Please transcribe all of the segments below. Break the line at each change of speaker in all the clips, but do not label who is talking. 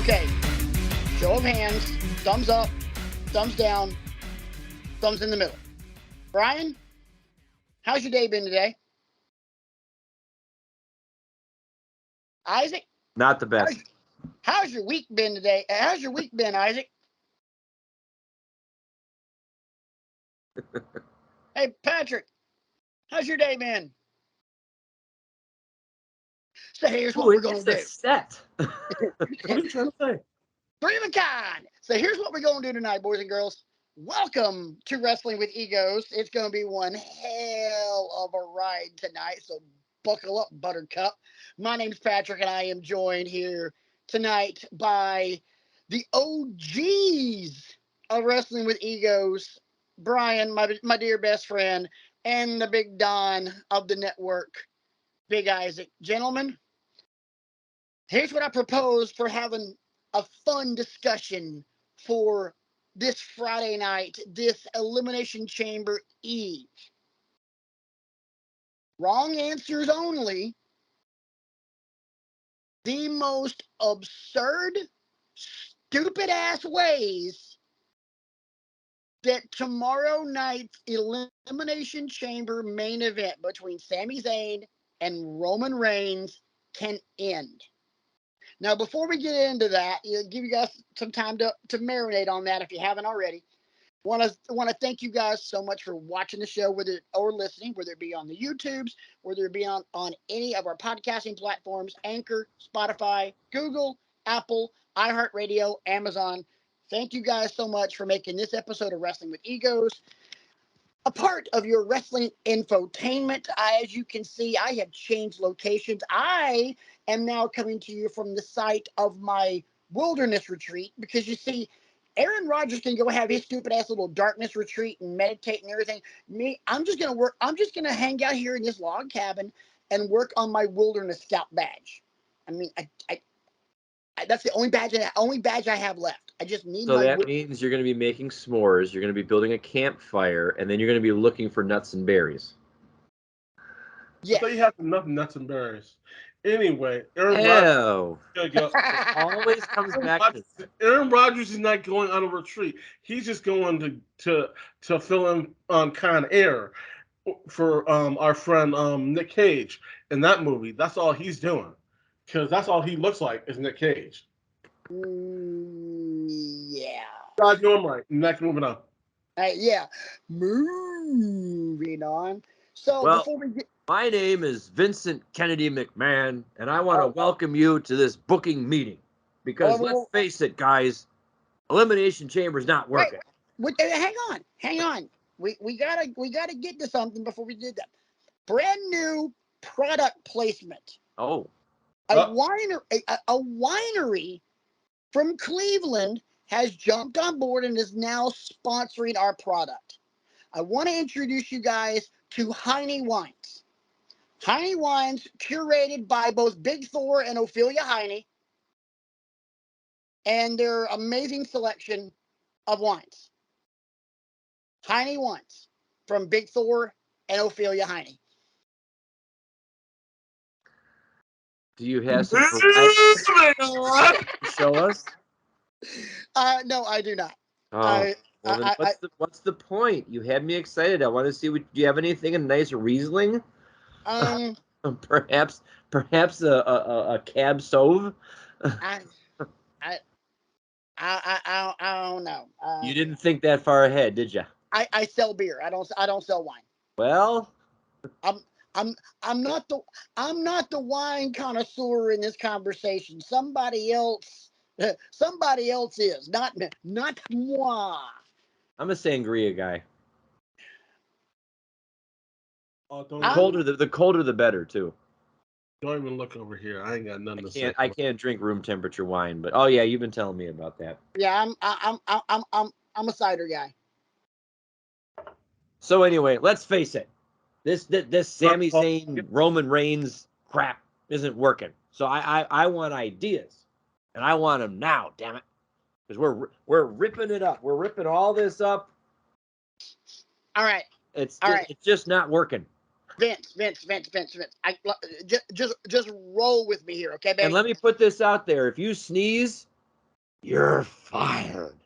Okay. Show of hands. Thumbs up. Thumbs down. Thumbs in the middle. Brian, how's your day been today? Isaac?
Not the best.
How's your week been today? How's your week been, Isaac? Hey, Patrick, how's your day been? So here's what we're going to do.
Set.
What are you trying to say?
Three of a kind. So here's what we're going to do tonight, boys and girls. Welcome to Wrestling with Egos. It's going to be one hell of a ride tonight, so buckle up, Buttercup. My name's Patrick, and I am joined here tonight by the OGs of Wrestling with Egos, Brian, my dear best friend, and the big Don of the network, Big Isaac. Gentlemen, here's what I propose for having a fun discussion for this Friday night, this Elimination Chamber Eve. Wrong answers only. The most absurd, stupid-ass ways that tomorrow night's Elimination Chamber main event between Sami Zayn and Roman Reigns can end. Now, before we get into that, give you guys some time to marinate on that if you haven't already. Want to thank you guys so much for watching the show, or listening, whether it be on the YouTubes, whether it be on any of our podcasting platforms, Anchor, Spotify, Google, Apple, iHeartRadio, Amazon. Thank you guys so much for making this episode of Wrestling with Egos a part of your wrestling infotainment. As you can see, I have changed locations. I am now coming to you from the site of my wilderness retreat, because you see, Aaron Rodgers can go have his stupid ass little darkness retreat and meditate and everything. Me, I'm just gonna work. I'm just gonna hang out here in this log cabin and work on my wilderness scout badge. I mean, I that's the only badge I have left. I just need.
So that means you're going to be making s'mores. You're going to be building a campfire, and then you're going to be looking for nuts and berries.
Yes.
I thought you had enough nuts and berries. Anyway, Aaron Rodgers
always comes back to
Aaron Rodgers is not going on a retreat. He's just going to fill in on Con Air for our friend Nick Cage in that movie. That's all he's doing, because that's all he looks like is Nick Cage.
Yeah.
God, you're right. Next, moving on.
Yeah. Moving on. So before we get.
My name is Vincent Kennedy McMahon, and I want to welcome you to this booking meeting. Because let's face it, guys, Elimination Chamber's not working.
Wait, hang on. We gotta get to something before we did that. Brand new product placement.
Oh.
A winery from Cleveland has jumped on board and is now sponsoring our product. I want to introduce you guys to Heine Wines. Heine Wines, curated by both Big Thor and Ophelia Heine, and their amazing selection of wines. Heine Wines from Big Thor and Ophelia Heine.
Do you have some to show us?
No, I do not.
What's the point? You had me excited. I want to see what. Do you have anything, a nice Riesling? Perhaps a Cab Sauv.
I don't know.
You didn't think that far ahead, did you?
I sell beer. I don't sell wine.
Well,
I'm not the wine connoisseur in this conversation. Somebody else is, not moi.
I'm a sangria guy. The colder the better too.
Don't even look over here. I ain't got nothing to say.
I can't drink room temperature wine, but oh yeah, you've been telling me about that.
Yeah, I'm a cider guy.
So anyway, let's face it. This Sami Zayn Roman Reigns crap isn't working. So I want ideas, and I want them now. Damn it, because we're ripping it up. We're ripping all this up.
All right.
It's just not working.
Vince. Just roll with me here, okay, baby?
And let me put this out there: if you sneeze, You're fired.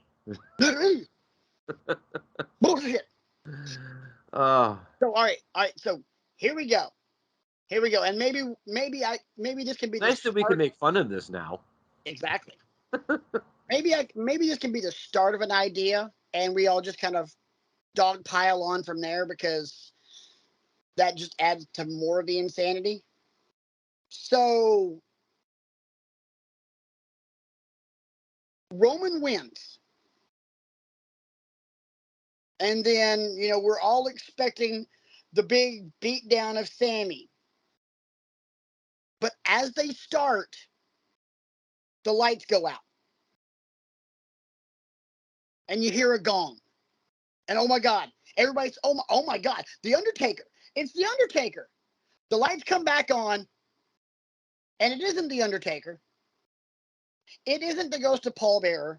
Bullshit.
Oh,
So all right. So here we go. And maybe this can be the
nice that we can
start.
make fun of this now.
Exactly. Maybe this can be the start of an idea, and we all just kind of dog pile on from there because that just adds to more of the insanity. So Roman wins. And then, we're all expecting the big beatdown of Sammy. But as they start, the lights go out. And you hear a gong. And oh my God, everybody's, oh my God, The Undertaker. It's The Undertaker. The lights come back on, and it isn't The Undertaker. It isn't the ghost of Paul Bearer.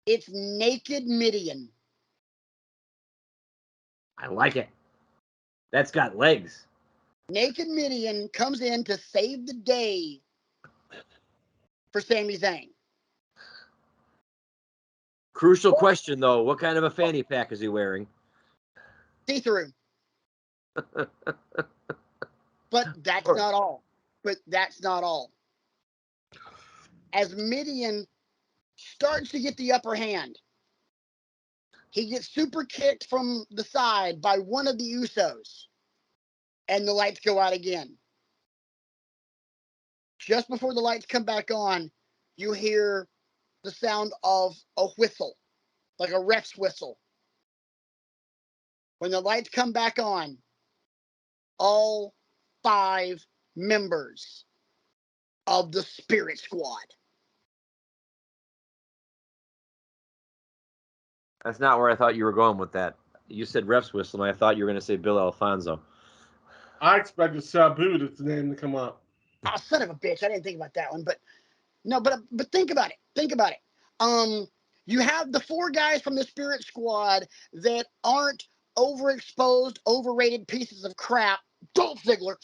It's Naked Midian.
I like it. That's got legs.
Naked Midian comes in to save the day for Sami Zayn.
Crucial question, though. What kind of a fanny pack is he wearing?
See-through. But that's not all. As Midian starts to get the upper hand, he gets super kicked from the side by one of the Usos. And the lights go out again. Just before the lights come back on, you hear the sound of a whistle, like a ref's whistle. When the lights come back on, all 5 members of the Spirit Squad.
That's not where I thought you were going with that. You said ref's whistle, and I thought you were going to say Bill Alfonso.
I expected Sabu's name to come up.
Oh, son of a bitch! I didn't think about that one, but no, but think about it. You have the 4 guys from the Spirit Squad that aren't overexposed, overrated pieces of crap. Dolph Ziggler.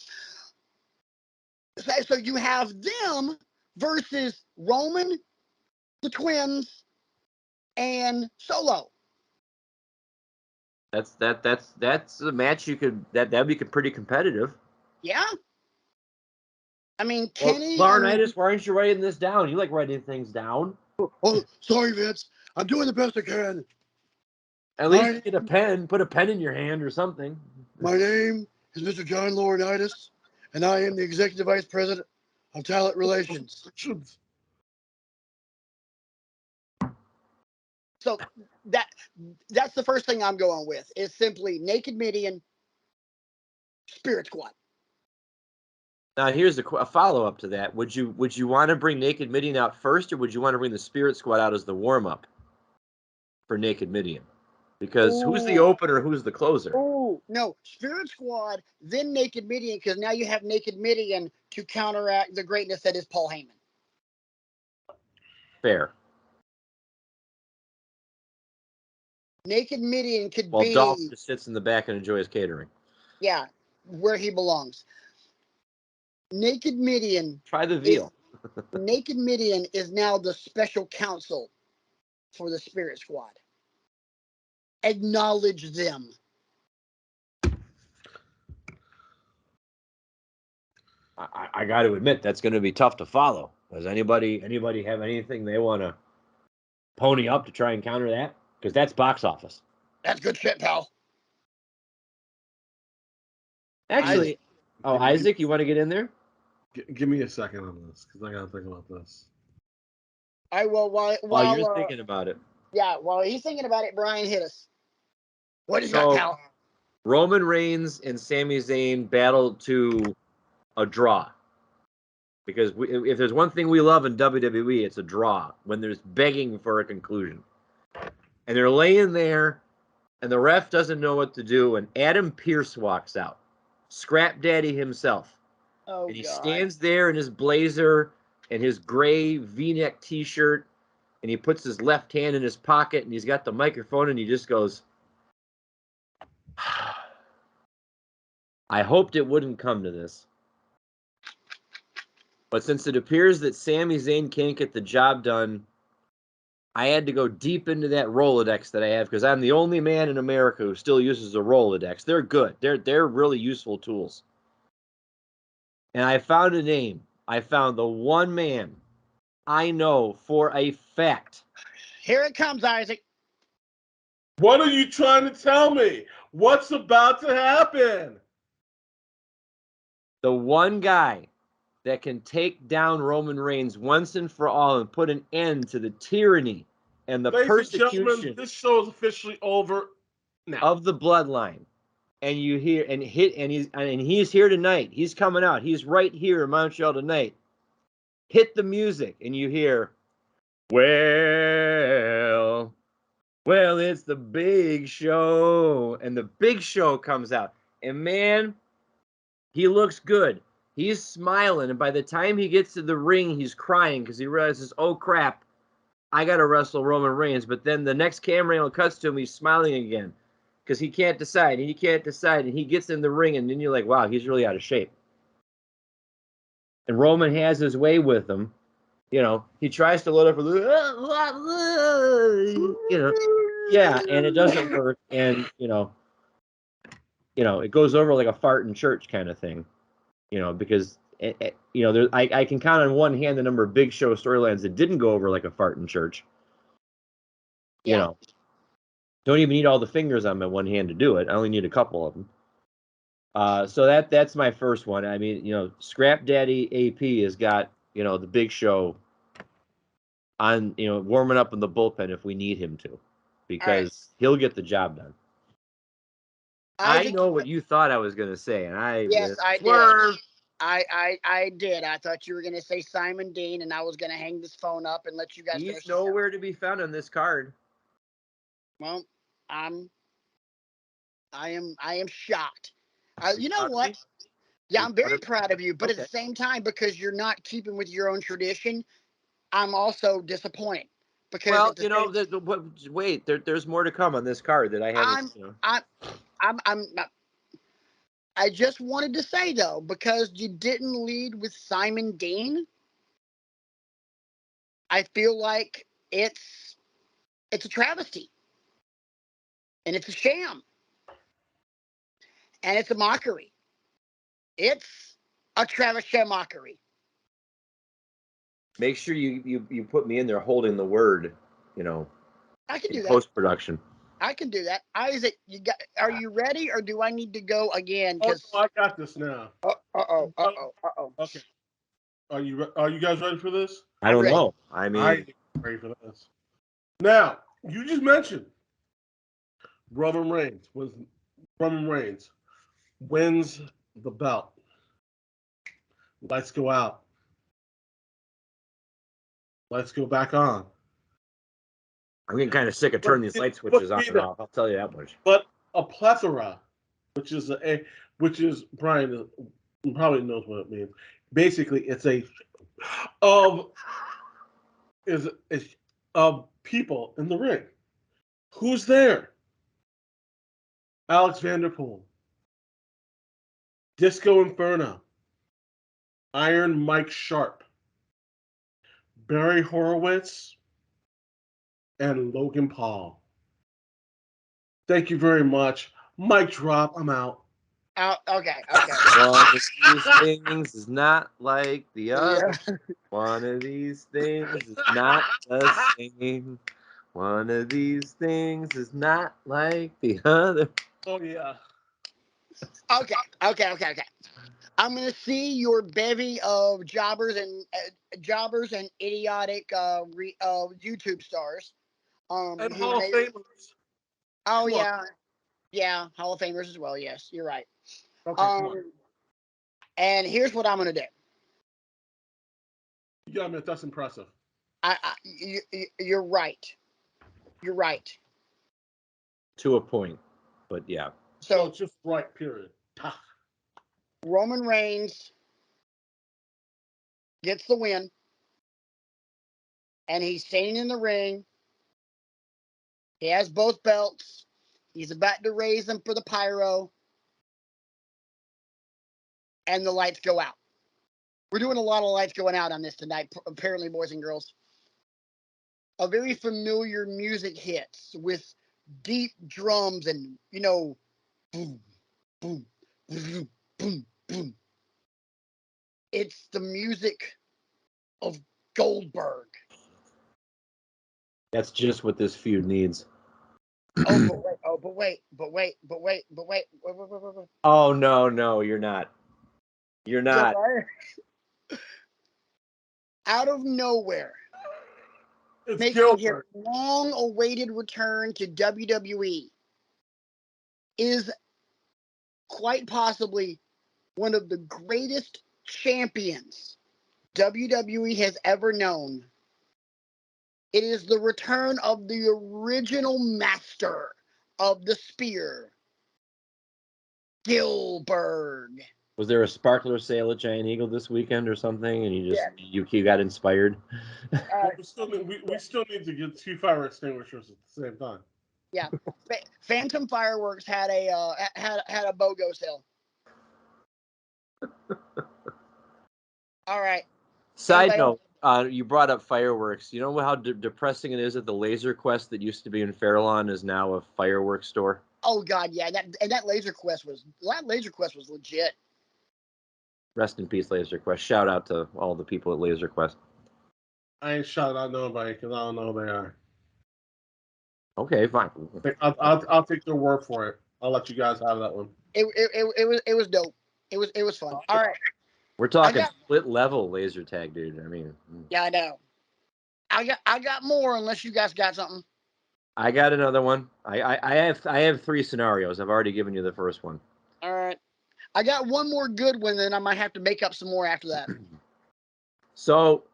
So you have them versus Roman, the Twins, and Solo.
That's a match you could that'd be pretty competitive.
Yeah. I mean,
Well,
Kenny.
Laurinaitis, why aren't you writing this down? You like writing things down.
Oh, sorry, Vince. I'm doing the best I can.
At least get a pen, put a pen in your hand or something.
My name is Mr. John Laurinaitis, and I am the Executive Vice President of Talent Relations. So that's the first thing I'm going with is simply Naked Midian, Spirit Squad.
Now here's a follow-up to that. Would you want to bring Naked Midian out first, or would you want to bring the Spirit Squad out as the warm-up for Naked Midian? Because who's the opener, who's the closer?
Oh, no. Spirit Squad, then Naked Midian, because now you have Naked Midian to counteract the greatness that is Paul Heyman.
Fair.
Naked Midian could
While
be...
Dolph just sits in the back and enjoys catering.
Yeah, where he belongs. Naked Midian...
Try the veal.
Naked Midian is now the special counsel for the Spirit Squad. Acknowledge them.
I got to admit, that's going to be tough to follow. Does anybody have anything they want to pony up to try and counter that? Because that's box office.
That's good shit, pal.
Actually, Isaac, you want to get in there?
Give me a second on this, because I got to think about this.
I will.
While you're thinking about it.
Yeah, while he's thinking about it, Brian, hit us. What do you got, pal?
Roman Reigns and Sami Zayn battled to a draw. Because if there's one thing we love in WWE, it's a draw, when there's begging for a conclusion. And they're laying there, and the ref doesn't know what to do, and Adam Pearce walks out. Scrap Daddy himself.
Oh,
and he
God.
stands there in his blazer and his gray V-neck T-shirt, and he puts his left hand in his pocket, and he's got the microphone, and he just goes, I hoped it wouldn't come to this. But since it appears that Sami Zayn can't get the job done, I had to go deep into that Rolodex that I have because I'm the only man in America who still uses a Rolodex. They're good. They're really useful tools. And I found a name. I found the one man I know for a fact.
Here it comes, Isaac.
What are you trying to tell me? What's about to happen?
The one guy that can take down Roman Reigns once and for all and put an end to the tyranny and the
Ladies and gentlemen,
persecution
this show is officially over now.
of the bloodline. And you hear and he's here tonight. He's coming out. He's right here in Montreal tonight. Hit the music and you hear, well, it's the Big Show. And the Big Show comes out. And man, he looks good. He's smiling. And by the time he gets to the ring, he's crying because he realizes, oh crap, I got to wrestle Roman Reigns. But then the next camera angle cuts to him, he's smiling again because he can't decide. And he can't decide. And he gets in the ring, and then you're like, wow, he's really out of shape. And Roman has his way with him. You know, he tries to load up for the, yeah, and it doesn't work. And, it goes over like a fart in church kind of thing, because, I can count on one hand the number of Big Show storylines that didn't go over like a fart in church. Don't even need all the fingers on my one hand to do it. I only need a couple of them. So that's my first one. I mean, Scrap Daddy AP has got, the Big Show on, warming up in the bullpen if we need him to, because he'll get the job done. I know what you thought I was going to say, and I
did. I did. I thought you were going to say Simon Dean, and I was going to hang this phone up and let you guys.
He's nowhere to be found on this card.
Well, I am shocked. You know what? Yeah, I'm very proud of you, but at the same time, because you're not keeping with your own tradition, I'm also disappointed. Because
wait, there's more to come on this card that I haven't.
I just wanted to say though, because you didn't lead with Simon Dean, I feel like it's a travesty, and it's a sham, and it's a mockery. It's a travesty mockery.
Make sure you put me in there holding the word,
I can do that.
Post-production.
I can do that. Isaac, are you ready, or do I need to go again?
Oh, I got this now.
Uh-oh.
Okay. Are you guys ready for this?
I don't know. I mean,
I'm ready for this. Now, you just mentioned Roman Reigns wins the belt. Let's go out. Let's go back on.
I'm getting kind of sick of turning these light switches on and off. I'll tell you that much.
But a plethora, which is Brian probably knows what it means. Basically, it's of people in the ring. Who's there? Alex Vanderpool, Disco Inferno, Iron Mike Sharp, Barry Horowitz, and Logan Paul. Thank you very much. Mic drop. I'm out.
Okay.
One of these things is not like the other. Yeah. One of these things is not the same. One of these things is not like the other.
Oh, yeah.
Okay. I'm gonna see your bevy of jobbers and idiotic YouTube stars.
And Hall of Famers.
Oh yeah, Hall of Famers as well. Yes, you're right.
Okay, come on.
And here's what I'm gonna do.
Yeah, man, that's impressive.
You're right. You're right.
To a point, but yeah.
So it's just right. Period.
Roman Reigns gets the win, and he's standing in the ring. He has both belts. He's about to raise them for the pyro, and the lights go out. We're doing a lot of lights going out on this tonight, apparently, boys and girls. A very familiar music hits with deep drums and, boom, boom, boom, boom, boom. It's the music of Goldberg.
That's just what this feud needs.
But wait.
Oh, no, you're not. You're not.
Out of nowhere,
It's
making his
Gilbert.
long-awaited return to WWE is quite possibly one of the greatest champions WWE has ever known. It is the return of the original master of the spear, Gilbert.
Was there a sparkler sale at Giant Eagle this weekend or something, and you got inspired?
We still need to get 2 fire extinguishers at the same time.
Yeah, Phantom Fireworks had a BOGO sale. All right.
Side note, you brought up fireworks. You know how depressing it is that the Laser Quest that used to be in Fairlawn is now a fireworks store?
Oh God, yeah. That Laser Quest was legit.
Rest in peace, Laser Quest. Shout out to all the people at Laser Quest.
I ain't shouting out nobody because I don't know who they are.
Okay, fine.
I'll take their word for it. I'll let you guys have that one.
It was dope. It was fun. All right.
We're talking split level laser tag, dude. I mean,
yeah, I know. I got more unless you guys got something.
I got another one. I have 3 scenarios. I've already given you the first one.
All right. I got one more good one, then I might have to make up some more after that.
So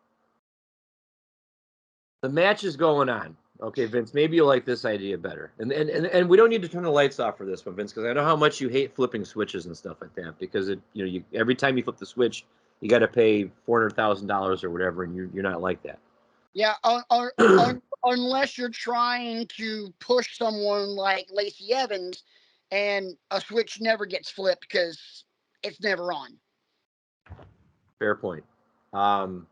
the match is going on. Okay, Vince, maybe you'll like this idea better. And we don't need to turn the lights off for this one, Vince, because I know how much you hate flipping switches and stuff like that. Because every time you flip the switch, you got to pay $400,000 or whatever, and you're not like that.
Yeah, unless you're trying to push someone like Lacey Evans, and a switch never gets flipped because it's never on.
Fair point. So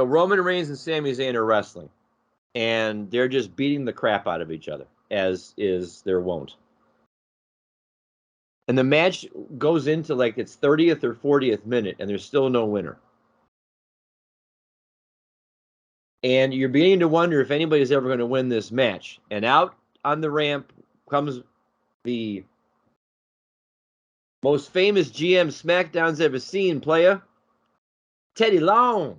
Roman Reigns and Sami Zayn are wrestling, and they're just beating the crap out of each other, as is their wont. And the match goes into like its 30th or 40th minute, and there's still no winner. And you're beginning to wonder if anybody's ever going to win this match. And out on the ramp comes the most famous GM SmackDown's ever seen, playa, Teddy Long.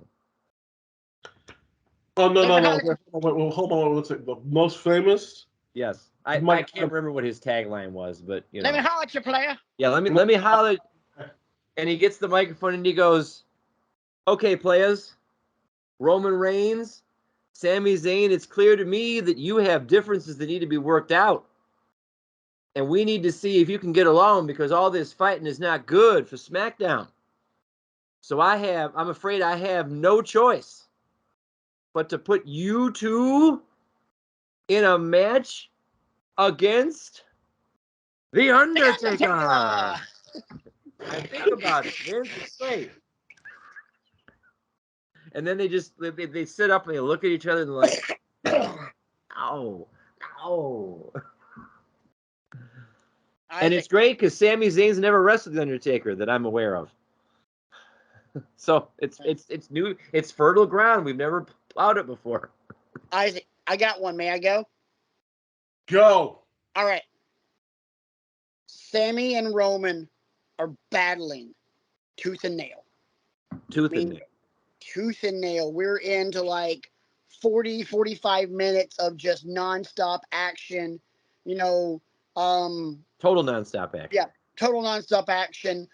Oh, no. Wait, hold on. What's it? The most famous?
Yes. I can't remember what his tagline was, but,
Let me holler at you, player.
Yeah, let me holler. And he gets the microphone and he goes, okay, players, Roman Reigns, Sami Zayn, it's clear to me that you have differences that need to be worked out. And we need to see if you can get along because all this fighting is not good for SmackDown. So I'm afraid I have no choice but to put you two in a match against The Undertaker. I think about it. It's great. And then they sit up and they look at each other and they're like, ow. And it's great because Sami Zayn's never wrestled The Undertaker that I'm aware of. So it's new. It's fertile ground. We've never plowed it before.
Isaac, I got one. May I go?
Go.
All right. Sammy and Roman are battling tooth and nail.
Tooth and nail.
We're into like 40, 45 minutes of just nonstop action.
Total nonstop action.
Yeah, total nonstop action.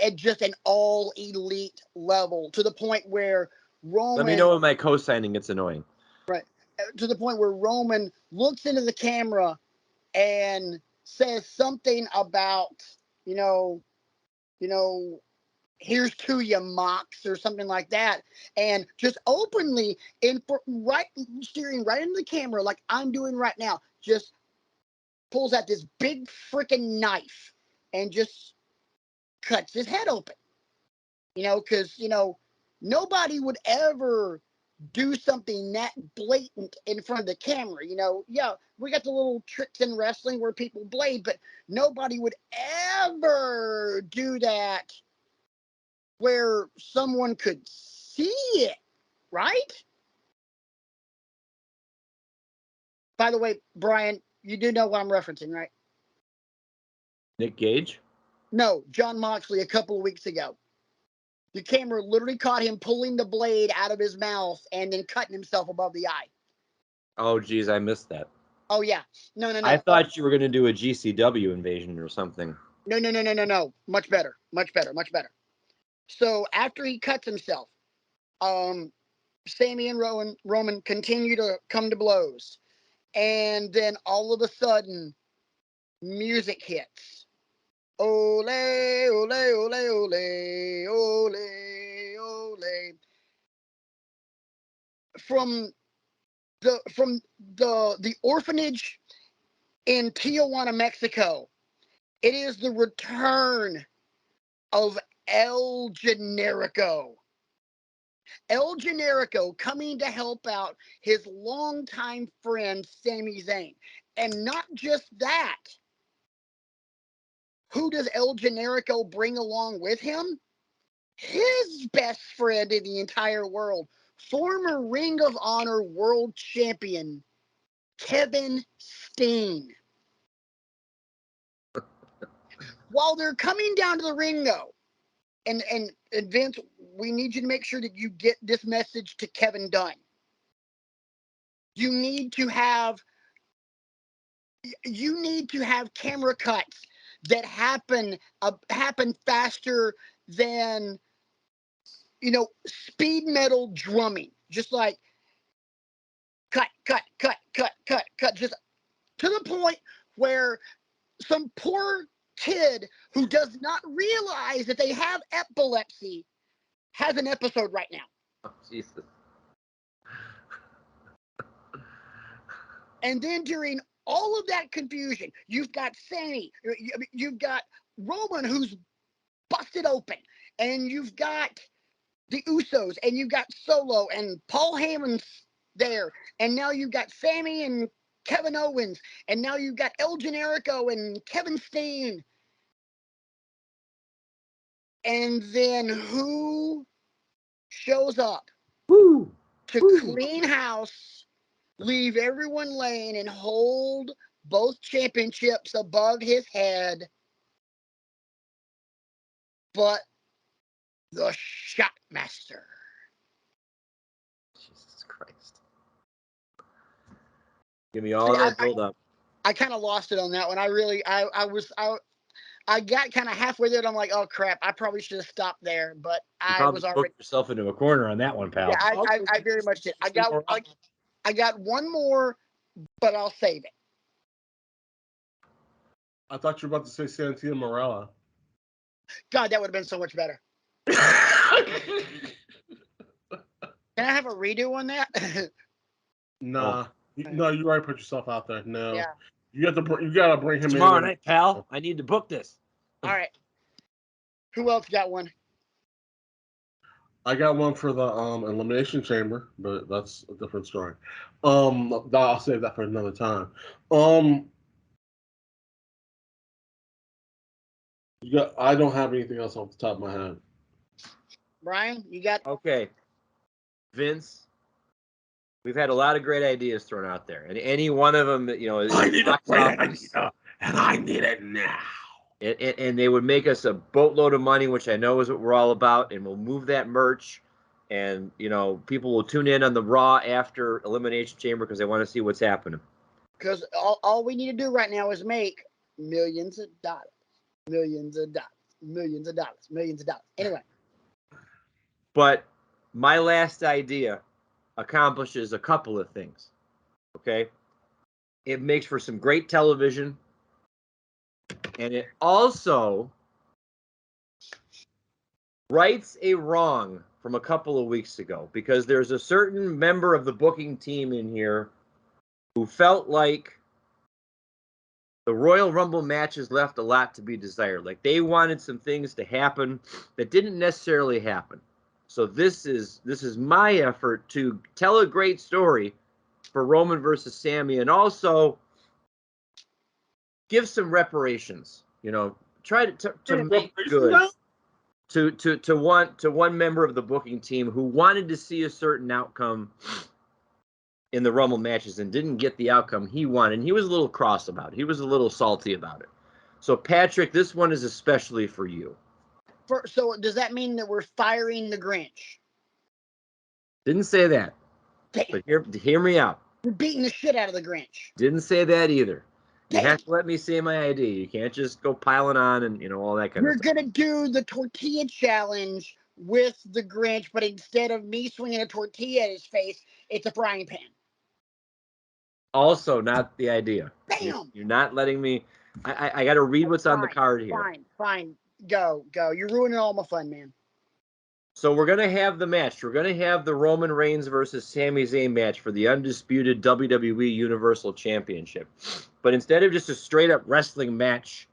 At just an all elite level, to the point where Roman.
Let me know when my co-signing gets annoying.
Right. To the point where Roman looks into the camera and says something about, here's to you, Mox, or something like that, and just openly staring right into the camera like I'm doing right now, just pulls out this big freaking knife and just cuts his head open. Because, nobody would ever do something that blatant in front of the camera. Yeah, we got the little tricks in wrestling where people blade, but nobody would ever do that where someone could see it, right? By the way, Brian, you do know what I'm referencing, right?
Nick Gage?
No, John Moxley a couple of weeks ago. The camera literally caught him pulling the blade out of his mouth and then cutting himself above the eye.
Oh, geez, I missed that.
Oh, yeah. No.
I thought you were going to do a GCW invasion or something.
No. Much better. So after he cuts himself, Sammy and Roman continue to come to blows. And then all of a sudden, music hits. Ole, ole, ole, ole, ole, ole. From the orphanage in Tijuana, Mexico, it is the return of El Generico. El Generico coming to help out his longtime friend Sami Zayn. And not just that. Who does El Generico bring along with him? His best friend in the entire world, former Ring of Honor world champion, Kevin Steen. While they're coming down to the ring, though, and Vince, we need you to make sure that you get this message to Kevin Dunn. You need to have camera cuts that happen faster than speed metal drumming. Just like cut, just to the point where some poor kid who does not realize that they have epilepsy has an episode right now.
Oh, Jesus.
And then during all of that confusion, you've got Sammy, you've got Roman who's busted open, and you've got the Usos, and you've got Solo, and Paul Heyman's there, and now you've got Sammy and Kevin Owens, and now you've got El Generico and Kevin Steen. And then who shows up to clean house, leave everyone laying, and hold both championships above his head? But the Shotmaster.
Jesus Christ. Give me all that build up.
I kind of lost it on that one. I got kind of halfway there and I'm like, oh crap, I probably should have stopped there, but I was already
booked yourself into a corner on that one, pal.
Yeah, I very much did. I got one more, but I'll save it.
I thought you were about to say Santino Marella.
God, that would have been so much better. Can I have a redo on that?
Nah. No, you already put yourself out there. No.
Yeah.
You gotta bring him
tomorrow
in.
night, pal. I need to book this.
All right. Who else got one?
I got one for the Elimination Chamber, but that's a different story. I'll save that for another time. I don't have anything else off the top of my head.
Brian, you got?
Okay. Vince, we've had a lot of great ideas thrown out there, and any one of them that
I need a plan, and I need it now.
And they would make us a boatload of money, which I know is what we're all about, and we'll move that merch, and people will tune in on the Raw after Elimination Chamber because they want to see what's happening.
Because all we need to do right now is make millions of dollars. Anyway.
But my last idea accomplishes a couple of things. Okay? It makes for some great television. And it also rights a wrong from a couple of weeks ago, because there's a certain member of the booking team in here who felt like the Royal Rumble matches left a lot to be desired. Like, they wanted some things to happen that didn't necessarily happen. So this is my effort to tell a great story for Roman versus Sammy, and also give some reparations. You know, try to make good to one member of the booking team who wanted to see a certain outcome in the Rumble matches and didn't get the outcome he wanted. And he was a little cross about it. He was a little salty about it. So, Patrick, this one is especially for you.
So does that mean that we're firing the Grinch?
Didn't say that.
Damn.
But hear me out.
We're beating the shit out of the Grinch.
Didn't say that either.
Damn.
You have to let me say my idea. You can't just go piling on and, you know, all that kind of stuff.
We're going to do the tortilla challenge with the Grinch, but instead of me swinging a tortilla at his face, it's a frying pan.
Also, not the idea.
Damn.
You're not letting me. I got to read what's on the card here.
Fine. Go. You're ruining all my fun, man.
So we're going to have the match. We're going to have the Roman Reigns versus Sami Zayn match for the undisputed WWE Universal Championship. But instead of just a straight-up wrestling match,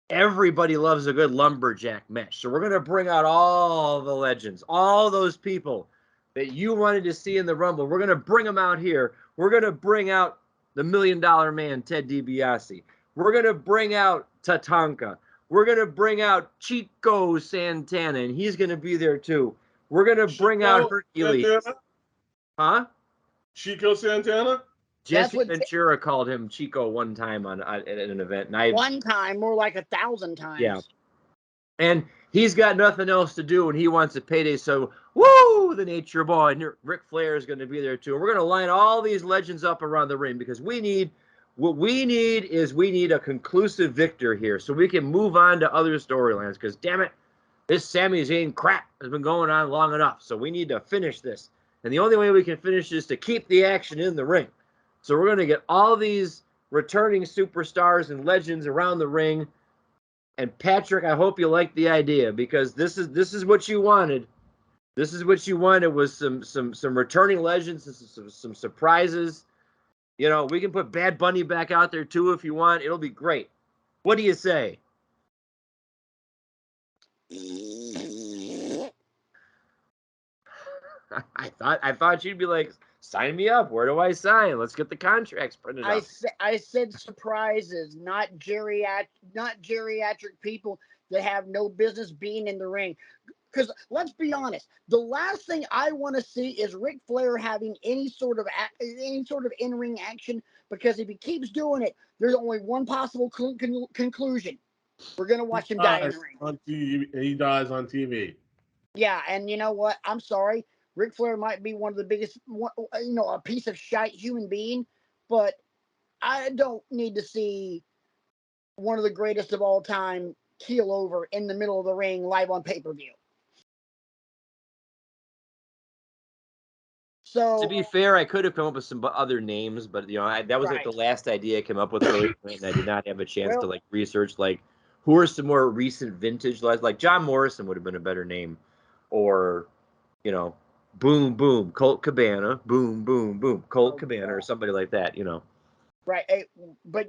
everybody loves a good lumberjack match. So we're going to bring out all the legends, all those people that you wanted to see in the Rumble. We're going to bring them out here. We're going to bring out the $1 Million Man, Ted DiBiase. We're going to bring out Tatanka. We're going to bring out Chico Santana, and he's going to be there too. We're going to bring out Hercules.
Santana?
Huh?
Chico Santana?
Jesse Ventura called him Chico one time at an event. And
one time, more like 1,000 times.
Yeah. And he's got nothing else to do, and he wants a payday. So, woo, the Nature Boy. And Ric Flair is going to be there too. And we're going to line all these legends up around the ring because we need a conclusive victor here so we can move on to other storylines. Because, damn it, this Sami Zayn crap has been going on long enough. So we need to finish this. And the only way we can finish is to keep the action in the ring. So we're going to get all these returning superstars and legends around the ring. And Patrick, I hope you like the idea because this is what you wanted. This is what you wanted was some returning legends and some surprises. You know, we can put Bad Bunny back out there too if you want. It'll be great. What do you say? I thought you'd be like, sign me up. Where do I sign? Let's get the contracts printed up.
I said surprises, not geriatric people that have no business being in the ring. Because let's be honest, the last thing I want to see is Ric Flair having any sort of in-ring action. Because if he keeps doing it, there's only one possible conclusion: we're gonna watch him die in the ring.
On TV, he dies on TV.
Yeah, and you know what? I'm sorry. Ric Flair might be one of the biggest, a piece of shite human being, but I don't need to see one of the greatest of all time keel over in the middle of the ring live on pay-per-view. So,
to be fair, I could have come up with some other names, but that was like the last idea I came up with earlier, and I did not have a chance to research who are some more recent vintage like John Morrison would have been a better name, or Boom Boom Colt Cabana, Boom Boom Boom Colt Cabana, or somebody like that,
Right, but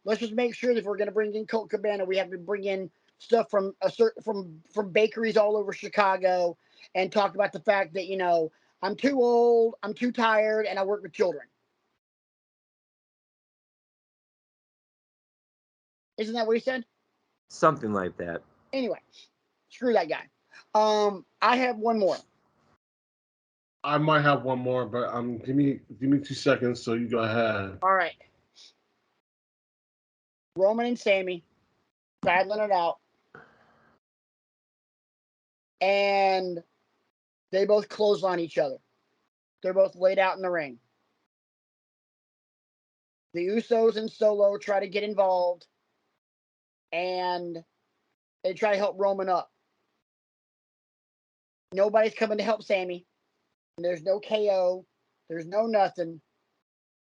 let's just make sure that if we're going to bring in Colt Cabana, we have to bring in stuff from from bakeries all over Chicago, and talk about the fact that I'm too old, I'm too tired, and I work with children. Isn't that what he said?
Something like that.
Anyway, screw that guy. I have one more.
I might have one more, but give me 2 seconds so you go ahead.
All right. Roman and Sammy battling it out. And they both clothesline each other. They're both laid out in the ring. The Usos and Solo try to get involved. And they try to help Roman up. Nobody's coming to help Sammy. There's no KO. There's no nothing.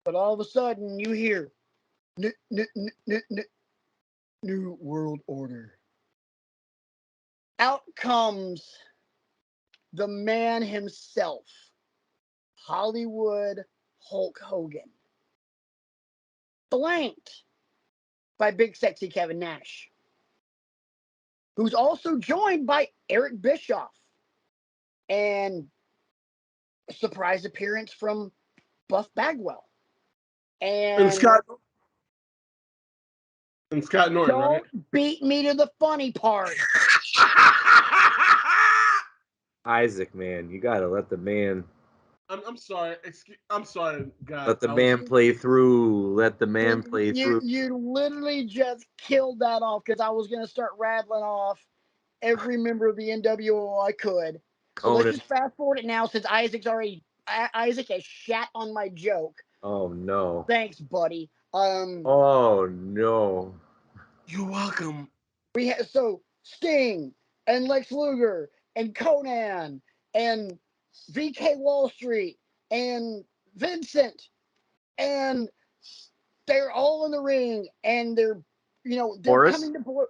But all of a sudden, you hear New World Order. Out comes the man himself, Hollywood Hulk Hogan. Blanked by Big Sexy Kevin Nash, who's also joined by Eric Bischoff and a surprise appearance from Buff Bagwell.
And Scott Norton,
don't
right?
beat me to the funny part.
Isaac, man, you gotta let the man.
I'm sorry. I'm sorry, guys.
Let the man play through. Let the man play through.
You literally just killed that off because I was going to start rattling off every member of the NWO I could. So let's just fast forward it now since Isaac has shat on my joke.
Oh no.
Thanks, buddy.
Oh no.
You're welcome.
We have Sting and Lex Luger and Conan and VK Wall Street and Vincent, and they're all in the ring, and they're
Horace?
coming to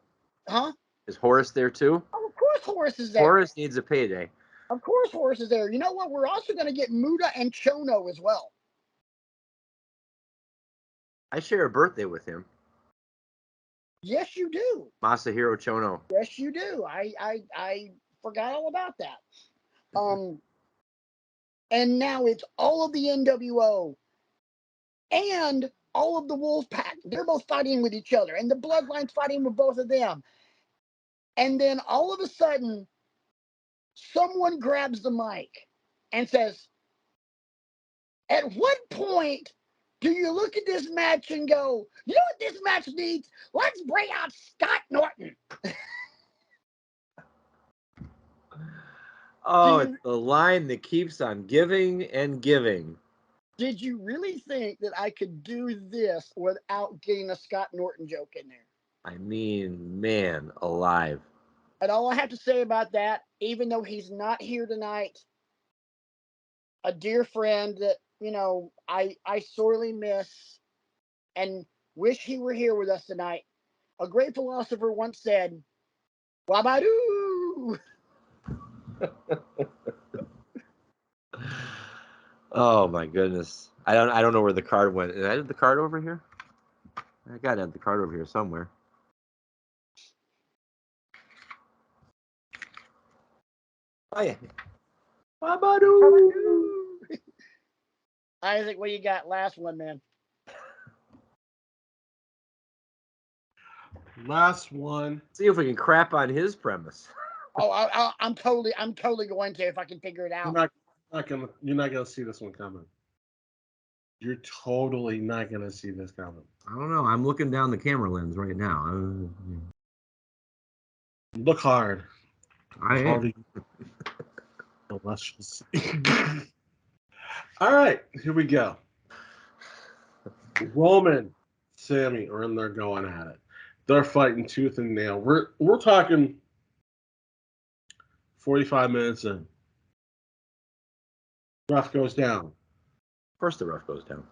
huh?
Is Horace there too?
Oh, of course Horace is there.
Horace needs a payday.
Of course Horace is there. You know what? We're also going to get Muda and Chono as well.
I share a birthday with him.
Yes, you do.
Masahiro Chono.
Yes, you do. I forgot all about that. And now it's all of the NWO and all of the Wolfpack. They're both fighting with each other, and the Bloodline's fighting with both of them. And then all of a sudden, someone grabs the mic and says, "At what point do you look at this match and go, you know what this match needs? Let's bring out Scott Norton."
Oh, it's the line that keeps on giving and giving.
Did you really think that I could do this without getting a Scott Norton joke in there?
I mean, man, alive.
And all I have to say about that, even though he's not here tonight, a dear friend that, I sorely miss and wish he were here with us tonight. A great philosopher once said, "Wabadoo."
Oh my goodness. I don't know where the card went. Did I have the card over here? I gotta have the card over here somewhere. Oh yeah.
Wabadoo. Isaac, what you got? Last one, man.
Last one.
See if we can crap on his premise.
Oh, I'm totally going to if I can figure it out.
You're not gonna see this one coming. You're totally not gonna see this coming.
I don't know. I'm looking down the camera lens right now.
Look hard.
I am.
Delicious. All right, here we go. Roman, Sammy are in there going at it. They're fighting tooth and nail. We're talking 45 minutes in. Ref goes down.
Of course the ref goes down.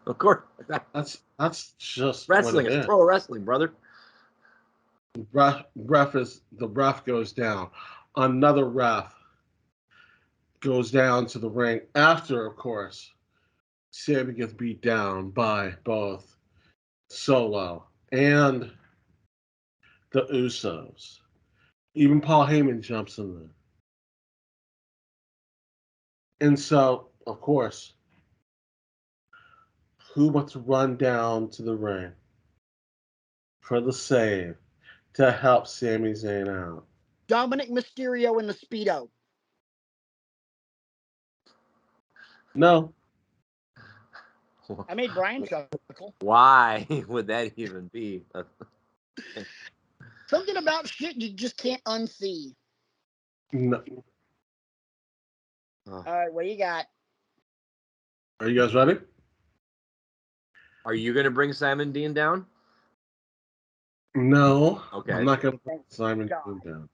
Of course.
That's just
wrestling. It's pro wrestling, brother.
The ref goes down. Another ref goes down to the ring after, of course, Sammy gets beat down by both Solo and the Usos. Even Paul Heyman jumps in there. And so, of course, who wants to run down to the ring for the save to help Sami Zayn out?
Dominic Mysterio in the Speedo.
No.
I made Brian chuckle.
Why would that even be?
Something about shit you just can't unsee.
No.
All right, what you got?
Are you guys ready?
Are you going to bring Simon Dean down?
No.
Okay.
I'm not going to bring Simon Dean down.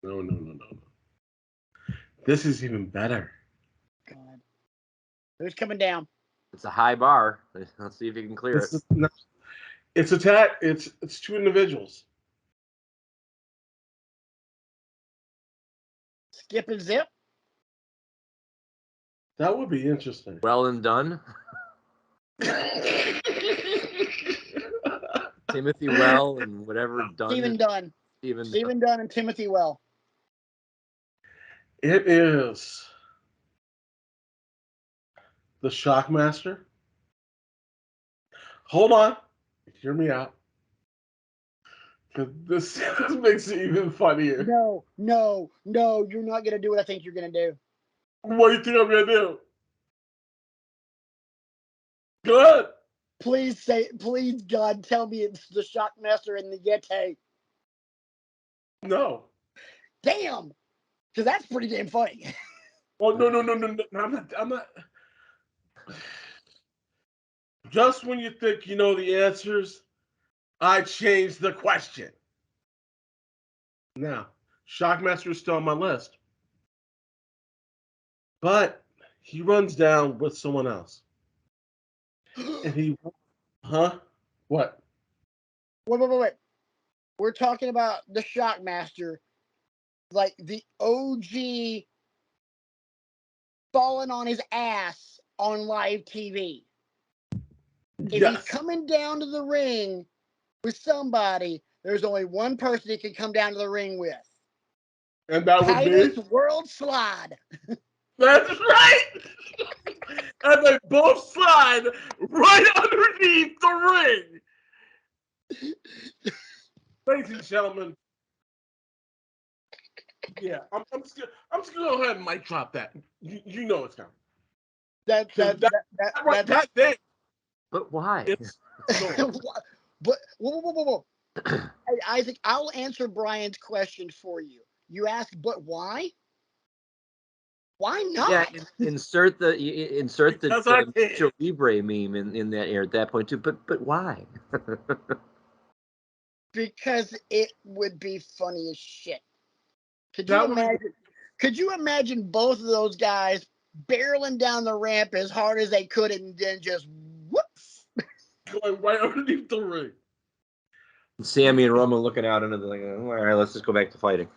No. This is even better.
God. Who's coming down?
It's a high bar. Let's see if you can clear it.
It's attack. It's two individuals.
Skip and Zip?
That would be interesting.
Well and done. Timothy Well and whatever Dunn.
Stephen Dunn. Stephen Dunn and Timothy Well.
It is the Shockmaster. Hold on. Hear me out. This makes it even funnier.
No, you're not gonna do what I think you're gonna do.
What do you think I'm gonna do? Good.
Please, God, tell me it's the Shockmaster and the Yeti.
No.
Damn, because that's pretty damn funny.
Oh no. I'm not. Just when you think you know the answers, I changed the question. Now, Shockmaster is still on my list. But he runs down with someone else. And he, huh? What?
Wait. We're talking about the Shockmaster, like the OG falling on his ass on live TV. If
Yes.
he's coming down to the ring with somebody, there's only one person he can come down to the ring with.
And that would
Titus
be?
World Slide.
That's right! And they both slide right underneath the ring. Ladies and gentlemen. Yeah, I'm just gonna go ahead and mic drop that. You know it's coming.
That
day.
But why?
It's
but whoa. Hey, Isaac, I'll answer Brian's question for you. You ask, but why? Why not?
Yeah, insert the Nacho Libre meme in that air at that point too. But why?
Because it would be funny as shit. Could you imagine both of those guys barreling down the ramp as hard as they could and then just whoops,
going right underneath the ring?
Sammy and Roman looking out into the like, all right, let's just go back to fighting.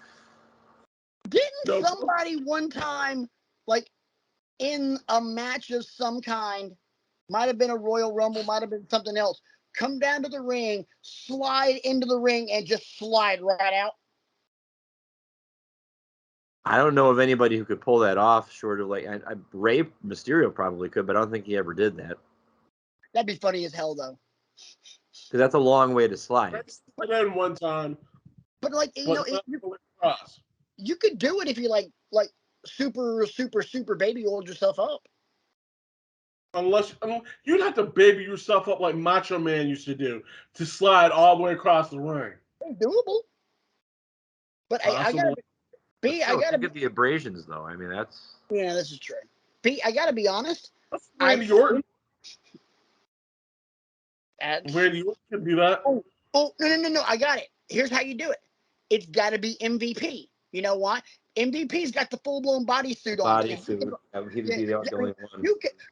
Didn't somebody one time, like in a match of some kind, might have been a Royal Rumble, might have been something else, come down to the ring, slide into the ring, and just slide right out?
I don't know of anybody who could pull that off, short of like Rey Mysterio probably could, but I don't think he ever did that.
That'd be funny as hell, though.
Because that's a long way to slide.
But then one time.
But like you could do it if you like super baby oiled yourself up.
Unless you'd have to baby yourself up like Macho Man used to do to slide all the way across the ring.
It's doable. But I gotta
get the abrasions though. I mean
this is true. I gotta be honest.
That's Randy Orton. Randy Orton can do that.
Oh no! I got it. Here's how you do it. It's got to be MVP. You know what? MVP's got the full blown bodysuit on.
Bodysuit. He'd be the only one.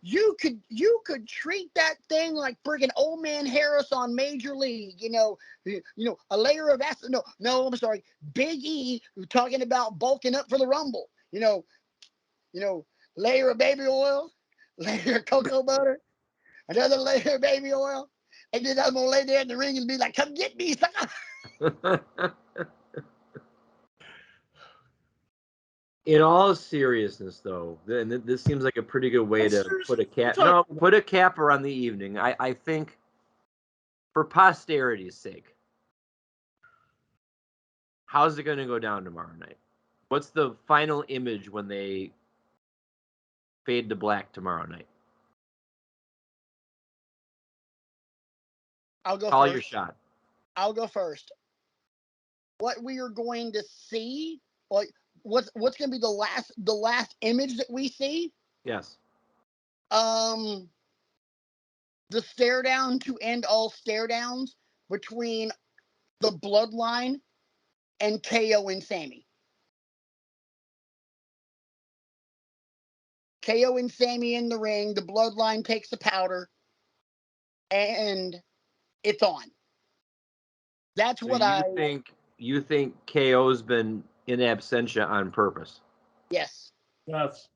You could treat that thing like friggin' old man Harris on Major League. You know, a layer of acid. No, I'm sorry. Big E talking about bulking up for the Rumble. You know, layer of baby oil, layer of cocoa butter, another layer of baby oil, and then I'm gonna lay there in the ring and be like, "Come get me, sucker."
In all seriousness, though, and this seems like a pretty good way to put a capper on the evening. I think, for posterity's sake, how's it going to go down tomorrow night? What's the final image when they fade to black tomorrow night?
I'll go
Call
first.
your shot.
I'll go first. What we are going to see, like what's going to be the last image that we see?
Yes.
The stare down to end all stare downs between the Bloodline and KO and Sammy. KO and Sammy in the ring. The Bloodline takes the powder, and it's on. That's
so
what
you think KO's been in absentia on purpose?
Yes.
Yes.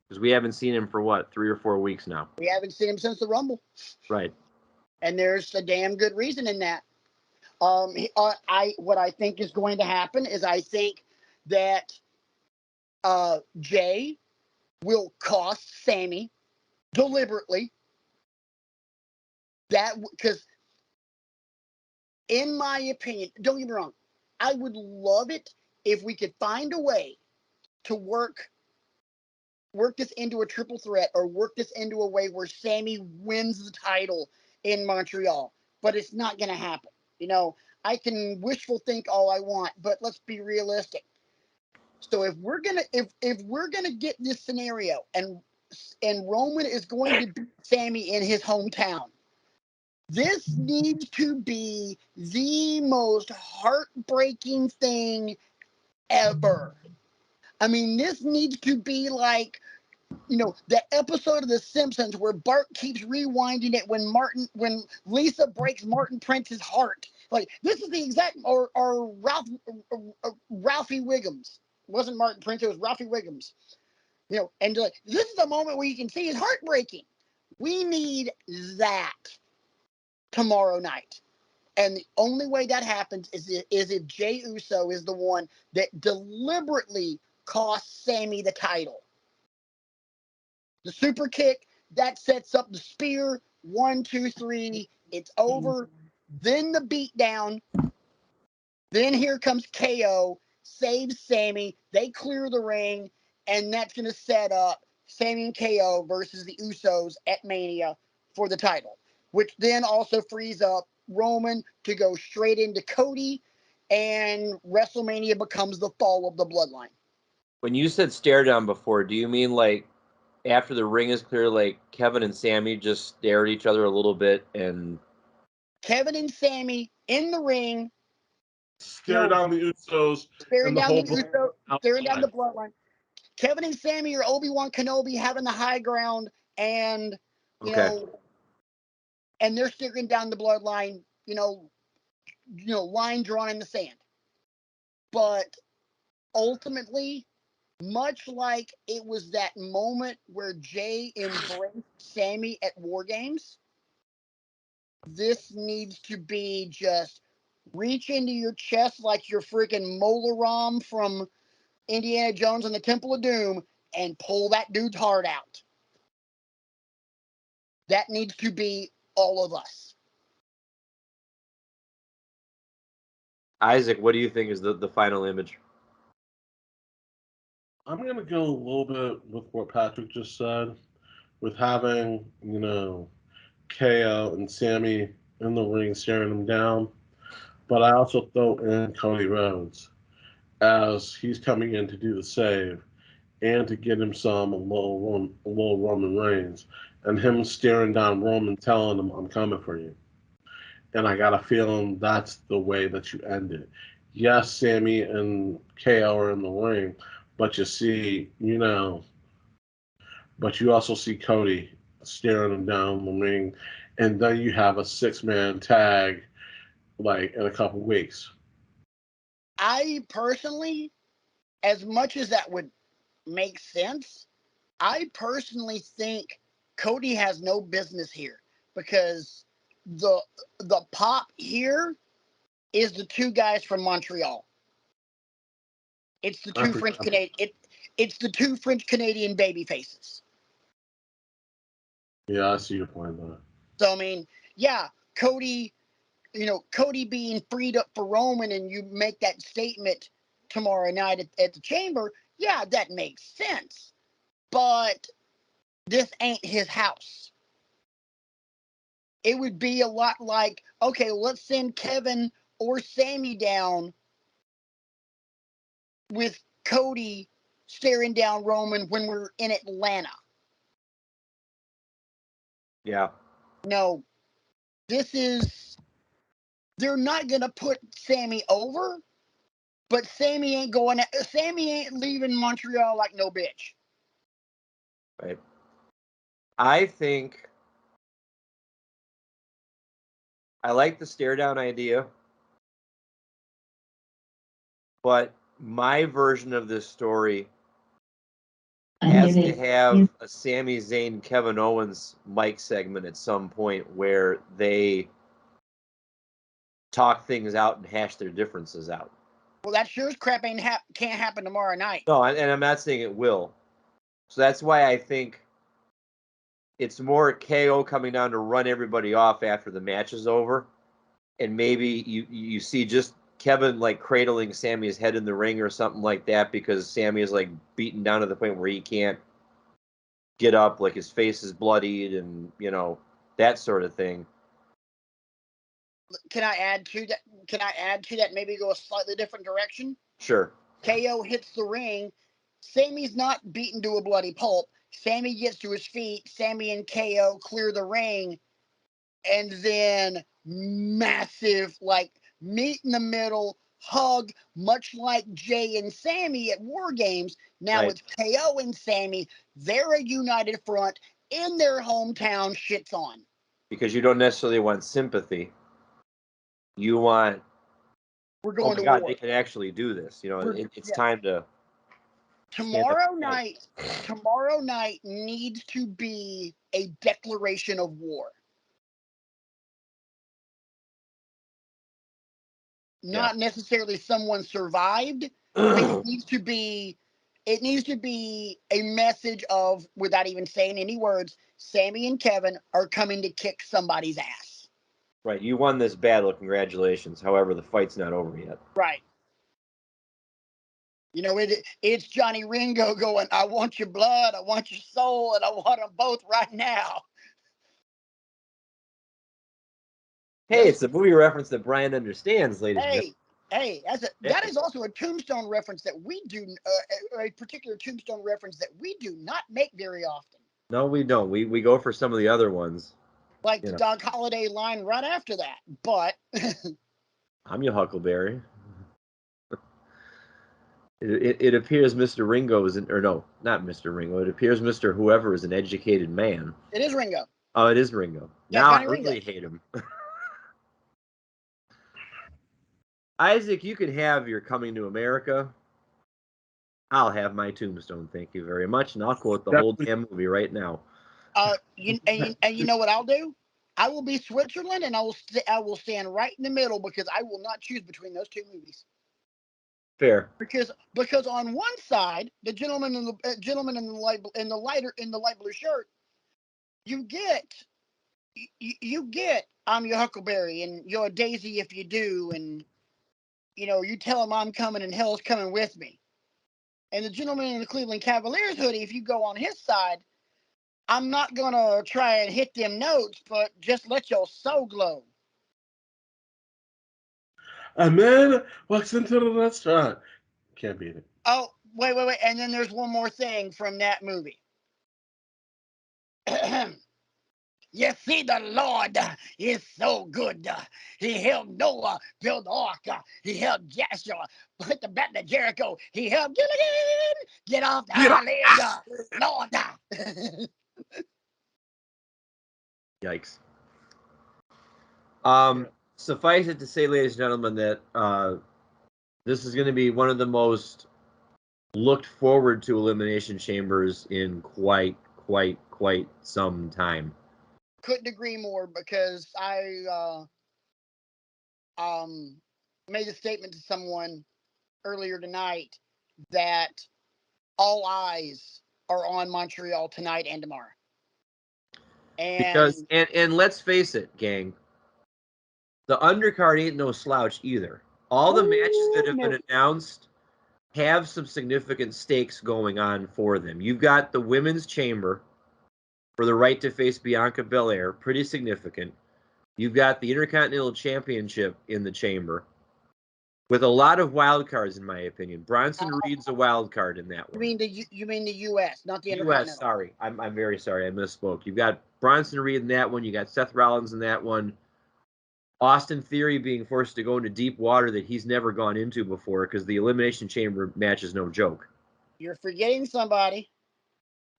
Because we haven't seen him for what, 3 or 4 weeks now.
We haven't seen him since the Rumble.
Right.
And there's a damn good reason in that. What I think is going to happen is I think that Jay will cost Sammy deliberately. That because, in my opinion, don't get me wrong, I would love it if we could find a way to work this into a triple threat or work this into a way where Sammy wins the title in Montreal. But it's not going to happen. You know, I can wishful think all I want, but let's be realistic. So if we're gonna get this scenario and Roman is going to beat Sammy in his hometown, this needs to be the most heartbreaking thing ever. I mean, this needs to be like, you know, that episode of The Simpsons where Bart keeps rewinding it when Lisa breaks Martin Prince's heart. Like, this is the exact, or Ralphie Wiggums. It wasn't Martin Prince, it was Ralphie Wiggums. You know, and like, this is the moment where you can see his heart breaking. We need that tomorrow night. And the only way that happens is if Jey Uso is the one that deliberately costs Sammy the title. The super kick, that sets up the spear. 1, 2, 3. It's over. Then the beatdown. Then here comes KO, saves Sammy. They clear the ring, and that's going to set up Sammy and KO versus the Usos at Mania for the title, which then also frees up Roman to go straight into Cody, and WrestleMania becomes the fall of the bloodline.
When you said stare down before, do you mean like after the ring is clear, like Kevin and Sammy just stare at each other a little bit and
Kevin and Sammy in the ring,
Stare down the Usos
staring
and the
down the
whole
Usos, staring down the bloodline. Kevin and Sammy or Obi-Wan Kenobi having the high ground, and you
okay.
know, and they're staring down the bloodline, line drawn in the sand. But ultimately, much like it was that moment where Jay embraced Sammy at War Games, this needs to be just reach into your chest like you're freaking Mola Ram from Indiana Jones and the Temple of Doom and pull that dude's heart out. That needs to be all of us.
Isaac, what do you think is the final image?
I'm going to go a little bit with what Patrick just said, with having, KO and Sammy in the ring staring him down. But I also throw in Cody Rhodes as he's coming in to do the save and to get him a little Roman Reigns, and him staring down Roman telling him, I'm coming for you. And I got a feeling that's the way that you end it. Yes, Sammy and KO are in the ring, but but you also see Cody staring him down the ring, and then you have a 6-man tag like in a couple weeks.
I personally, as much as that would make sense, I personally think Cody has no business here because the pop here is the two guys from Montreal. It's the two French Canadian. It's the two French Canadian baby faces.
Yeah, I see your point there.
So I mean, yeah, Cody being freed up for Roman, and you make that statement tomorrow night at the Chamber. Yeah, that makes sense. But this ain't his house. It would be a lot like, okay, let's send Kevin or Sammy down with Cody staring down Roman when we're in Atlanta.
Yeah.
No, they're not going to put Sammy over, but Sammy ain't leaving Montreal like no bitch.
Right. I think I like the stare down idea, but my version of this story has to have a Sami Zayn, Kevin Owens mic segment at some point where they talk things out and hash their differences out.
Well, that sure as crap can't happen tomorrow night.
No, and I'm not saying it will. So that's why I think it's more KO coming down to run everybody off after the match is over, and maybe you see just Kevin like cradling Sammy's head in the ring or something like that, because Sammy is like beaten down to the point where he can't get up, like his face is bloodied, and that sort of thing.
Can I add to that? Maybe go a slightly different direction?
Sure.
KO hits the ring. Sammy's not beaten to a bloody pulp. Sammy gets to his feet. Sammy and KO clear the ring. And then massive, like, meet in the middle, hug, much like Jay and Sammy at War Games. Now
Right.
it's KO and Sammy. They're a united front in their hometown. Shit's on.
Because you don't necessarily want sympathy. You want,
We're going to
God,
war.
they can actually do this. It's time to.
Tomorrow night needs to be a declaration of war. Not necessarily someone survived, but it needs to be a message of, without even saying any words, Sammy and Kevin are coming to kick somebody's ass.
Right, you won this battle, congratulations. However, the fight's not over yet.
Right. It's Johnny Ringo going, I want your blood, I want your soul, and I want them both right now.
Hey, it's a movie reference that Brian understands, ladies and gentlemen.
Hey, that is also a Tombstone reference that we do, a particular Tombstone reference that we do not make very often.
No, we don't. We go for some of the other ones.
Like the Doc Holliday line right after that. But
I'm your Huckleberry. It appears Mr. Ringo is no, not Mr. Ringo. It appears Mr. Whoever is an educated man.
It is Ringo.
Oh, it is Ringo.
Yeah,
now
Johnny
I really
Ringo.
hate him. Isaac, you can have your Coming to America. I'll have my Tombstone, thank you very much, and I'll quote the whole damn movie right now.
You know what I'll do? I will be Switzerland, and I will stand right in the middle, because I will not choose between those two movies.
Fair.
Because on one side, the gentleman in the light blue shirt, you get I'm your Huckleberry and you're a Daisy if you do, and you tell him I'm coming and hell's coming with me. And the gentleman in the Cleveland Cavaliers hoodie, if you go on his side, I'm not gonna try and hit them notes, but just let your soul glow.
A man walks into the restaurant. Can't beat it.
Oh, wait. And then there's one more thing from that movie. You see, the Lord is so good. He helped Noah build the ark. He helped Joshua put the battle of Jericho. He helped Gilligan get off the island. Lord.
Yikes. Suffice it to say, ladies and gentlemen, that this is going to be one of the most looked forward to Elimination Chambers in quite some time.
Couldn't agree more, because I made a statement to someone earlier tonight that all eyes are on Montreal tonight and tomorrow.
And let's face it, gang, the undercard ain't no slouch either. All the matches that have been announced have some significant stakes going on for them. You've got the Women's Chamber for the right to face Bianca Belair, pretty significant. You've got the Intercontinental Championship in the Chamber, with a lot of wild cards, in my opinion. Bronson Reed's a wild card in that one.
You mean the U.S., not the
Intercontinental? U.S., sorry. I'm very sorry. I misspoke. You've got Bronson Reed in that one. You got Seth Rollins in that one. Austin Theory being forced to go into deep water that he's never gone into before, because the Elimination Chamber match is no joke.
You're forgetting somebody.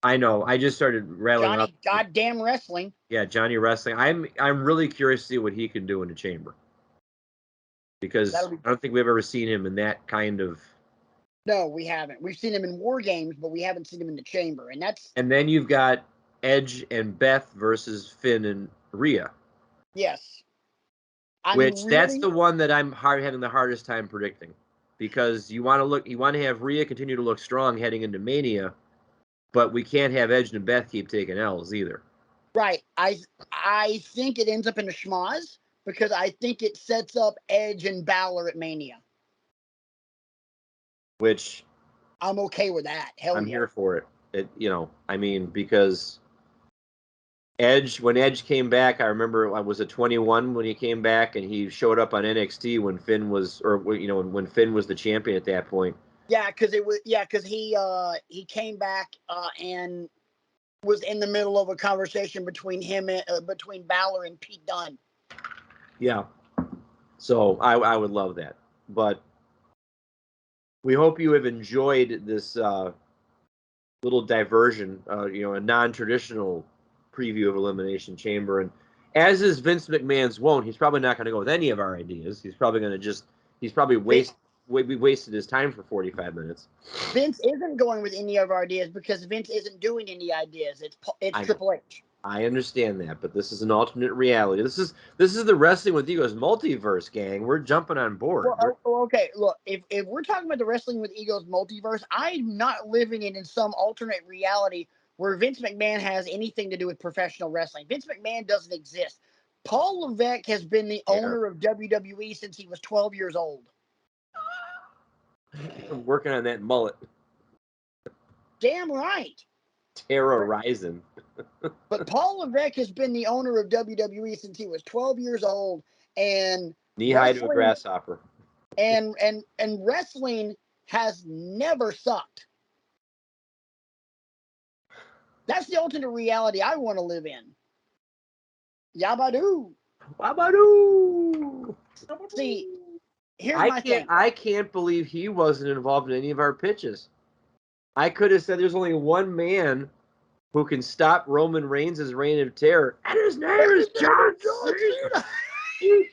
I
know. I just started rattling
Johnny
up.
Goddamn Wrestling.
Yeah, Johnny Wrestling. I'm really curious to see what he can do in the Chamber, because I don't think we've ever seen him in that kind of.
No, we haven't. We've seen him in War Games, but we haven't seen him in the Chamber, and that's.
And then you've got Edge and Beth versus Finn and Rhea.
Yes.
That's the one that I'm having the hardest time predicting, because you want to have Rhea continue to look strong heading into Mania, but we can't have Edge and Beth keep taking L's either.
Right. I think it ends up in a schmoz because I think it sets up Edge and Balor at Mania.
Which
I'm okay with that. Hell
I'm
yeah.
here for it. Because when Edge came back, I remember I was at 21 when he came back, and he showed up on NXT when Finn was the champion at that point.
Yeah, because he came back and was in the middle of a conversation between Balor and Pete Dunne.
Yeah. So I would love that. But we hope you have enjoyed this little diversion, a non-traditional preview of Elimination Chamber. And as is Vince McMahon's wont, he's probably not going to go with any of our ideas. He's probably going to wasted his time for 45 minutes.
Vince isn't going with any of our ideas because Vince isn't doing any ideas. It's Triple H.
I understand that, but this is an alternate reality. This is the Wrestling with Egos multiverse, gang. We're jumping on board.
Well, okay, look, if we're talking about the Wrestling with Egos multiverse, I'm not living in some alternate reality where Vince McMahon has anything to do with professional wrestling. Vince McMahon doesn't exist. Paul Levesque has been the owner of WWE since he was 12 years old.
I'm working on that mullet.
Damn right.
Terrorizing.
But Paul Levesque has been the owner of WWE since he was 12 years old, and
knee-high to a grasshopper.
And wrestling has never sucked. That's the alternate reality I want to live in. Yabadoo.
Wabadoo.
See, here's my thing.
I can't believe he wasn't involved in any of our pitches. I could have said there's only one man who can stop Roman Reigns' reign of terror, and his name is John Cena. He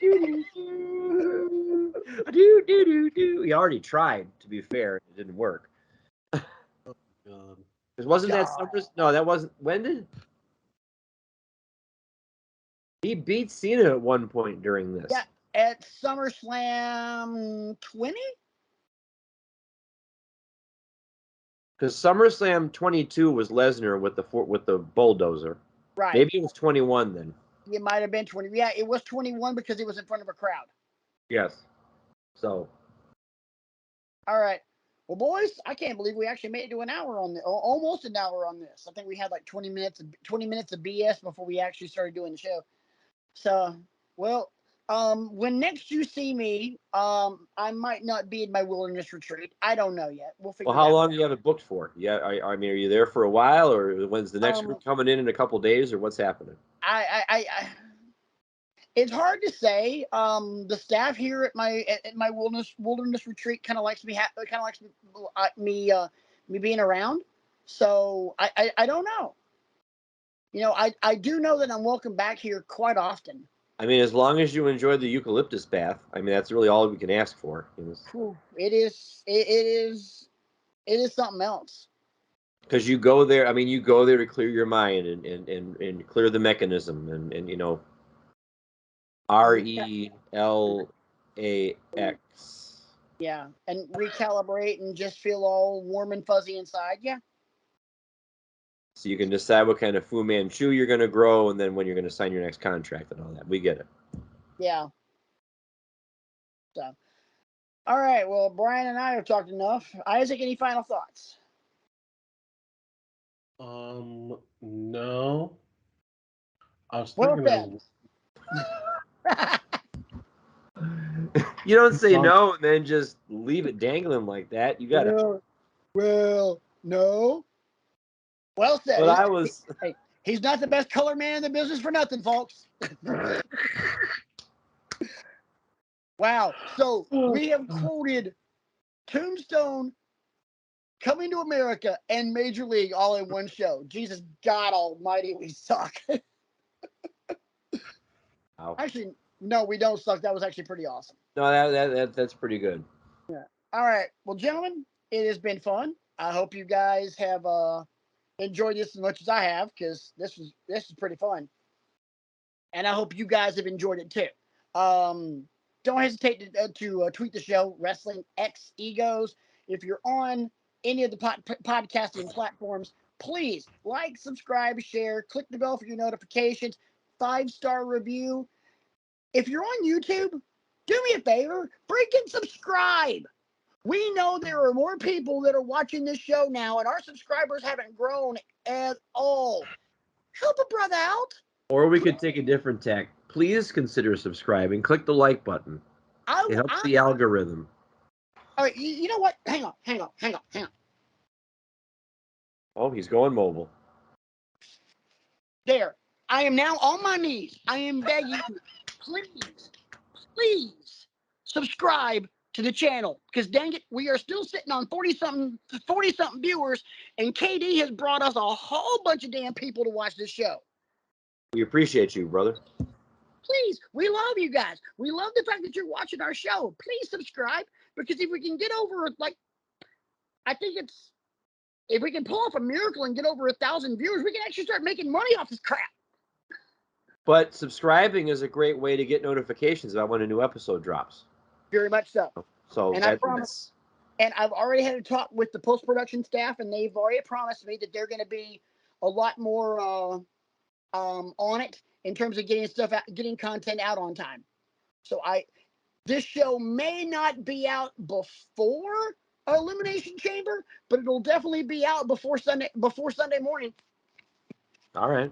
already tried, to be fair. It didn't work.
Oh, God.
Wasn't that SummerSlam? No, that wasn't. When did he beat Cena at one point during this?
Yeah, at SummerSlam 20?
Because SummerSlam 22 was Lesnar with the bulldozer.
Right.
Maybe it was 21 then.
It might have been 20. Yeah, it was 21 because it was in front of a crowd.
Yes. So.
All right. Well, boys, I can't believe we actually made it to an hour on this, almost an hour on this. I think we had like 20 minutes of BS before we actually started doing the show. So, well, when next you see me, I might not be in my wilderness retreat. I don't know yet. We'll figure.
Well, how long do you have it booked for? Yeah, I mean, are you there for a while, or when's the next group coming in a couple of days, or what's happening?
It's hard to say. The staff here at my wilderness retreat kind of likes me being around. So I don't know. You know, I do know that I'm welcome back here quite often.
I mean, as long as you enjoy the eucalyptus bath, I mean, that's really all we can ask for.
It is something else.
Because you go there, I mean, you go there to clear your mind and clear the mechanism and RELAX.
Yeah, and recalibrate and just feel all warm and fuzzy inside. Yeah.
So you can decide what kind of Fu Manchu you're going to grow, and then when you're going to sign your next contract and all that. We get it.
Yeah. So, all right. Well, Brian and I have talked enough. Isaac, any final thoughts?
No. I was thinking
You don't say no and then just leave it dangling like that. You got to.
Well, no. Well said.
But
he's not the best color man in the business for nothing, folks. Wow. So we have quoted Tombstone, Coming to America, and Major League all in one show. Jesus God Almighty, we suck. Actually, no, we don't suck. That was actually pretty awesome.
No, that's pretty good.
Yeah. All right. Well, gentlemen, it has been fun. I hope you guys have enjoyed this as much as I have, because this is pretty fun. And I hope you guys have enjoyed it too. Don't hesitate to tweet the show, Wrestling X Egos. If you're on any of the podcasting platforms, please like, subscribe, share, click the bell for your notifications, 5-star review. If you're on YouTube, do me a favor, freaking subscribe. We know there are more people that are watching this show now, and our subscribers haven't grown at all. Help a brother out.
Or we could take a different tack. Please consider subscribing. Click the like button. It helps the algorithm.
All right, you know what? Hang on.
Oh, he's going mobile.
There. I am now on my knees. I am begging you, please subscribe to the channel. Because dang it, we are still sitting on 40-something viewers, and KD has brought us a whole bunch of damn people to watch this show.
We appreciate you, brother.
Please, we love you guys. We love the fact that you're watching our show. Please subscribe, because if we can get over, if we can pull off a miracle and get over 1,000 viewers, we can actually start making money off this crap.
But subscribing is a great way to get notifications about when a new episode drops.
Very much so.
So
and I promise. And I've already had a talk with the post-production staff, and they've already promised me that they're going to be a lot more on it in terms of getting content out on time. So this show may not be out before Elimination Chamber, but it'll definitely be out before Sunday morning.
All right.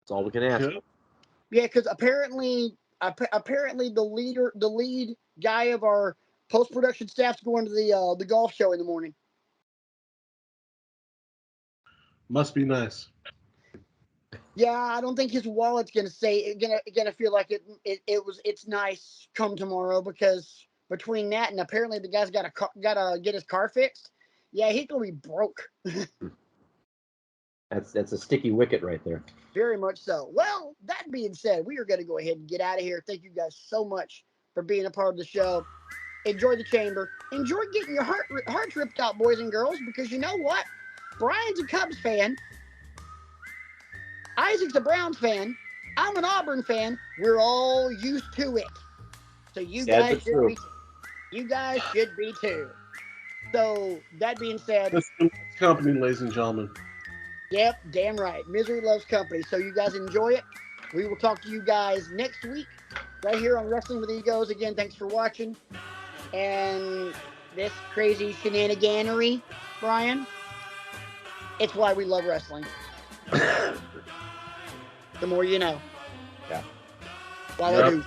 That's all we can ask.
Yeah, because apparently the lead guy of our post-production staff's going to the golf show in the morning.
Must be nice.
Yeah, I don't think his wallet's gonna feel like it's nice come tomorrow, because between that and apparently the guy's gotta get his car fixed. Yeah, he's gonna be broke.
That's a sticky wicket right there.
Very much so. Well, that being said, we are going to go ahead and get out of here. Thank you guys so much for being a part of the show. Enjoy the chamber. Enjoy getting your hearts ripped out, boys and girls, because you know what? Brian's a Cubs fan. Isaac's a Browns fan. I'm an Auburn fan. We're all used to it. So you guys should be too. So that being said,
This company, ladies and gentlemen.
Yep, damn right. Misery loves company. So you guys enjoy it. We will talk to you guys next week right here on Wrestling with Egos. Again, thanks for watching. And this crazy shenaniganery, Brian, it's why we love wrestling. The more you know.
Yeah.
While I do.